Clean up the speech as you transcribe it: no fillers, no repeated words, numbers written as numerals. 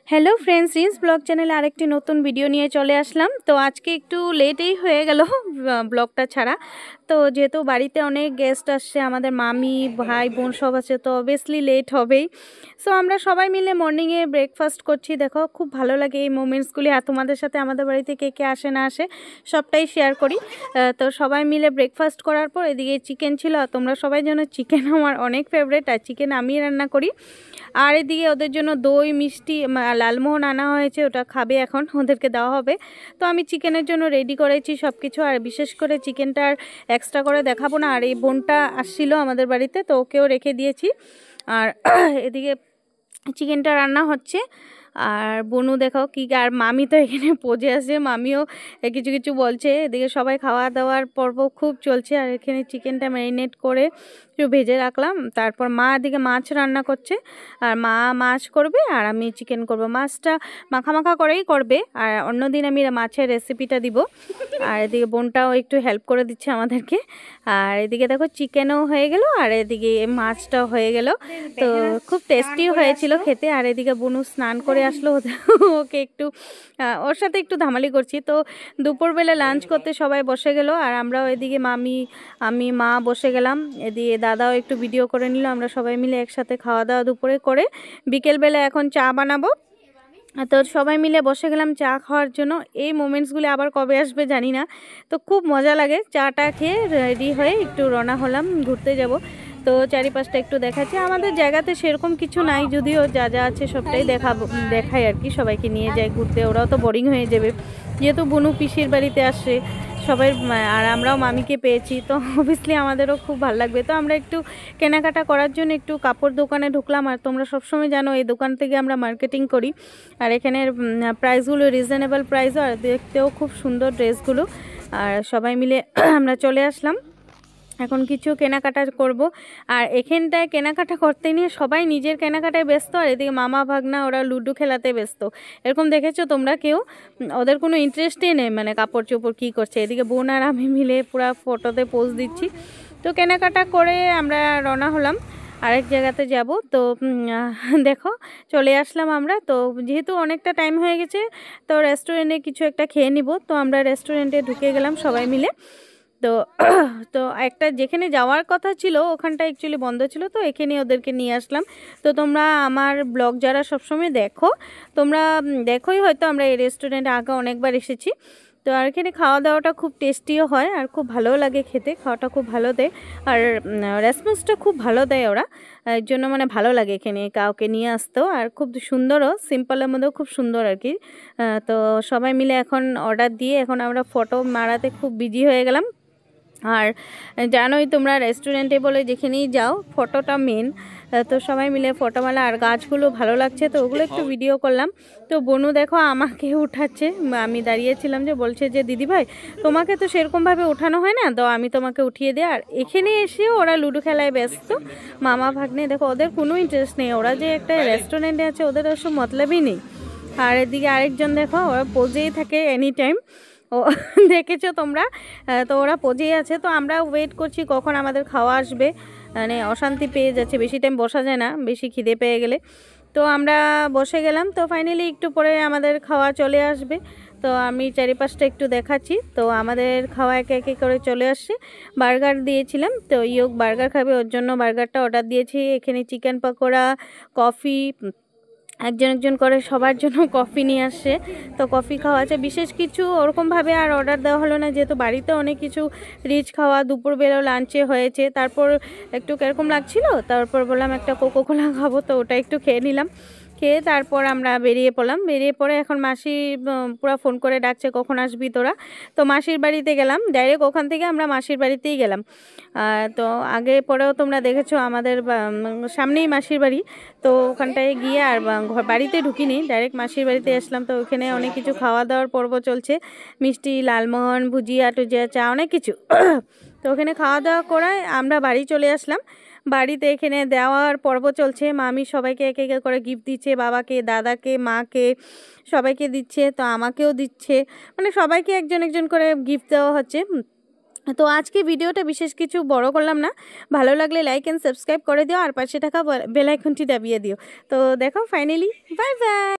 Hello friends, rinse blog চ্যানেলে আরেকটি নতুন ভিডিও নিয়ে চলে আসলাম। তো আজকে একটু লেটেই হয়ে গেল ব্লগটা ছাড়া। তো যেহেতু বাড়িতে অনেক গেস্ট আসছে, আমাদের মামি ভাই বোন সব আছে, তো অবভিয়াসলি লেট হবেই। সো আমরা সবাই মিলে মর্নিংয়ে ব্রেকফাস্ট করছি। দেখো খুব ভালো লাগে এই মোমেন্টসগুলি, আর তোমাদের সাথে আমাদের বাড়িতে কে কে আসে না আসে সবটাই শেয়ার করি। তো সবাই মিলে ব্রেকফাস্ট করার পর এদিকে চিকেন ছিল, আর তোমরা সবাই জানো চিকেন আমার অনেক ফেভারিট, আর চিকেন আমি রান্না করি। আর এদিকে ওদের জন্য দই মিষ্টি লালমোহন আনা হয়েছে, ওটা খাবে এখন, ওদেরকে দেওয়া হবে। তো আমি চিকেনের জন্য রেডি করেছি সব কিছু, আর বিশেষ করে চিকেনটা আর এক্সট্রা করে দেখাবো না। আর এই বোনটা আসছিল আমাদের বাড়িতে, তো ওকেও রেখে দিয়েছি। আর এদিকে চিকেনটা রান্না হচ্ছে, আর বনু দেখো কি, আর মামি তো এখানে পজে আছে, মামিও কিছু কিছু বলছে। এদিকে সবাই খাওয়া দাওয়ার পর্ব খুব চলছে, আর এখানে চিকেনটা ম্যারিনেট করে একটু ভেজে রাখলাম। তারপর মা এদিকে মাছ রান্না করছে, আর মা মাছ করবে আর আমি চিকেন করব। মাছটা মাখা মাখা করেই করবে, আর অন্যদিন আমি মাছের রেসিপিটা দিব। আর এদিকে বোনটাও একটু হেল্প করে দিচ্ছে আমাদেরকে। আর এদিকে দেখো চিকেনও হয়ে গেল, আর এদিকে মাছটাও হয়ে গেল। তো খুব টেস্টিও হয়েছিল খেতে। আর এদিকে বনু স্নান করে আসলো, ওকে একটু ওর সাথে একটু ধামালি করছি। তো দুপুরবেলা লাঞ্চ করতে সবাই বসে গেল, আর আমরাও এদিকে মামি আমি মা বসে গেলাম। এদিকে দাদাও একটু ভিডিও করে নিল। আমরা সবাই মিলে একসাথে খাওয়া দাওয়া দুপুরে করে বিকেলবেলা এখন চা বানাবো। তো সবাই মিলে বসে গেলাম চা খাওয়ার জন্য। এই মোমেন্টসগুলি আবার কবে আসবে জানি না, তো খুব মজা লাগে। চাটা খেয়ে রেডি হয়ে একটু রওনা হলাম, ঘুরতে যাব। তো চারিপাশটা একটু দেখাচ্ছি। আমাদের জায়গাতে সেরকম কিছু নাই, যদিও যা যা আছে সবটাই দেখাই আর কি। সবাইকে নিয়ে যাই ঘুরতে, ওরাও তো বোরিং হয়ে যাবে যেহেতু বুনু পিসির বাড়িতে আসে সবাই, আর আমরাও মামিকে পেয়েছি, তো অবভিয়াসলি আমাদেরও খুব ভালো লাগবে। তো আমরা একটু কেনাকাটা করার জন্য একটু কাপড় দোকানে ঢুকলাম। আর তোমরা সবসময় জানো এই দোকান থেকে আমরা মার্কেটিং করি, আর এখানের প্রাইসগুলো রিজনেবল প্রাইসও, আর দেখতেও খুব সুন্দর ড্রেসগুলো। আর সবাই মিলে আমরা চলে আসলাম, এখন কিছু কেনাকাটা করব। আর এখানটায় কেনাকাটা করতে নিয়ে সবাই নিজের কেনাকাটায় ব্যস্ত, আর এদিকে মামা ভাগনা ওরা লুডো খেলাতে ব্যস্ত। এরকম দেখেছো তোমরা কেউ? ওদের কোনো ইন্টারেস্টই নেই, মানে কাপড় চোপড় কী করছে। এদিকে বোন আর আমি মিলে পুরো ফটোতে পোজ দিচ্ছি। তো কেনাকাটা করে আমরা রওনা হলাম আরেক জায়গাতে যাব। তো দেখো চলে আসলাম আমরা। তো যেহেতু অনেকটা টাইম হয়ে গেছে, তো রেস্টুরেন্টে কিছু একটা খেয়ে নিব। তো আমরা রেস্টুরেন্টে ঢুকে গেলাম সবাই মিলে। তো তো একটা যেখানে যাওয়ার কথা ছিল ওখানটা অ্যাকচুয়ালি বন্ধ ছিল, তো এখানে ওদেরকে নিয়ে আসলাম। তো তোমরা আমার ব্লগ যারা সবসময় দেখো, তোমরা দেখোই হয়তো, আমরা এই রেস্টুরেন্টে আগে অনেকবার এসেছি। তো আর এখানে খাওয়া দাওয়াটা খুব টেস্টিও হয়, আর খুব ভালোও লাগে খেতে, খাওয়াটা খুব ভালো দেয়, আর রেসপন্সটা খুব ভালো দেয় ওরা। এর জন্য মানে ভালো লাগে এখানে কাউকে নিয়ে আসতেও, আর খুব সুন্দরও, সিম্পলের মধ্যেও খুব সুন্দর আর কি। তো সবাই মিলে এখন অর্ডার দিয়ে এখন আমরা ফটো মারাতে খুব বিজি হয়ে গেলাম। আর জানোই তোমরা রেস্টুরেন্টে বলে যেখানেই যাও ফটোটা মেন। তো সবাই মিলে ফটো মালা, আর গাছগুলো ভালো লাগছে তো ওগুলো একটু ভিডিও করলাম। তো বনু দেখো আমাকে উঠাচ্ছে, আমি দাঁড়িয়েছিলাম যে বলছে যে দিদি ভাই তোমাকে তো সেরকমভাবে ওঠানো হয় না, তো আমি তোমাকে উঠিয়ে দিই। আর এখানে এসেও ওরা লুডো খেলায় ব্যস্ত, মামা ভাগ্নে। দেখো ওদের কোনো ইন্টারেস্ট নেই, ওরা যে একটা রেস্টুরেন্টে আছে ওদের ওসব মতলবই নেই। আর এদিকে আরেকজন দেখো ওরা পোজেই থাকে এনি টাইম, ও দেখেছো তোমরা? তো ওরা পজেই আছে। তো আমরা ওয়েট করছি কখন আমাদের খাওয়া আসবে, মানে অশান্তি পেয়ে যাচ্ছে, বেশি টাইম বসা যায় না বেশি খিদে পেয়ে গেলে। তো আমরা বসে গেলাম। তো ফাইনালি একটু পরে আমাদের খাওয়া চলে আসবে। তো আমি চারিপাশটা একটু দেখাচ্ছি। তো আমাদের খাওয়া একে একে করে চলে আসছে। বার্গার দিয়েছিলাম, তো ইয়োগ বার্গার খাবে, ওর জন্য বার্গারটা অর্ডার দিয়েছি। এখানে চিকেন পকোড়া, কফি, একজন একজন করে সবার জন্য কফি নিয়ে আসছে। তো কফি খাওয়া আছে, বিশেষ কিছু ওরকমভাবে আর অর্ডার দেওয়া হলো না, যেহেতু বাড়িতে অনেক কিছু রিচ খাওয়া দুপুরবেলাও লাঞ্চে হয়েছে। তারপর একটু কীরকম লাগছিল, তারপর বললাম একটা কোকোকোলা খাবো, তো ওটা একটু খেয়ে নিলাম। খেয়ে তারপর আমরা বেরিয়ে পড়লাম। বেরিয়ে পড়ে এখন মাসি পুরো ফোন করে ডাকছে কখন আসবি তোরা। তো মাসির বাড়িতে গেলাম, ডাইরেক্ট ওখান থেকে আমরা মাসির বাড়িতেই গেলাম। তো আগে পরেও তোমরা দেখেছো আমাদের সামনেই মাসির বাড়ি। তো ওখানটায় গিয়ে আর বাড়িতে ঢুকিনি, ডাইরেক্ট মাসির বাড়িতে আসলাম। তো ওখানে অনেক কিছু খাওয়া দাওয়ার পর্ব চলছে, মিষ্টি, লালমোহন, ভুজিয়া টুজিয়া, চা, অনেক কিছু। তো ওখানে খাওয়া দাওয়া করায় আমরা বাড়ি চলে আসলাম। বাড়িতে এখানে দেওয়ার পর্ব চলছে, মামি সবাইকে এক এক করে গিফট দিচ্ছে, বাবাকে, দাদাকে, মাকে, সবাইকে দিচ্ছে। তো আমাকেও দিচ্ছে, মানে সবাইকে একজন একজন করে গিফট দেওয়া হচ্ছে। তো আজকে ভিডিওটা বিশেষ কিছু বড় করলাম না, ভালো লাগলে লাইক অ্যান্ড সাবস্ক্রাইব করে দিও, আর পাশে থাকা বেল আইকনটি দাবিয়ে দিও। তো দেখো ফাইনালি বাই বাই।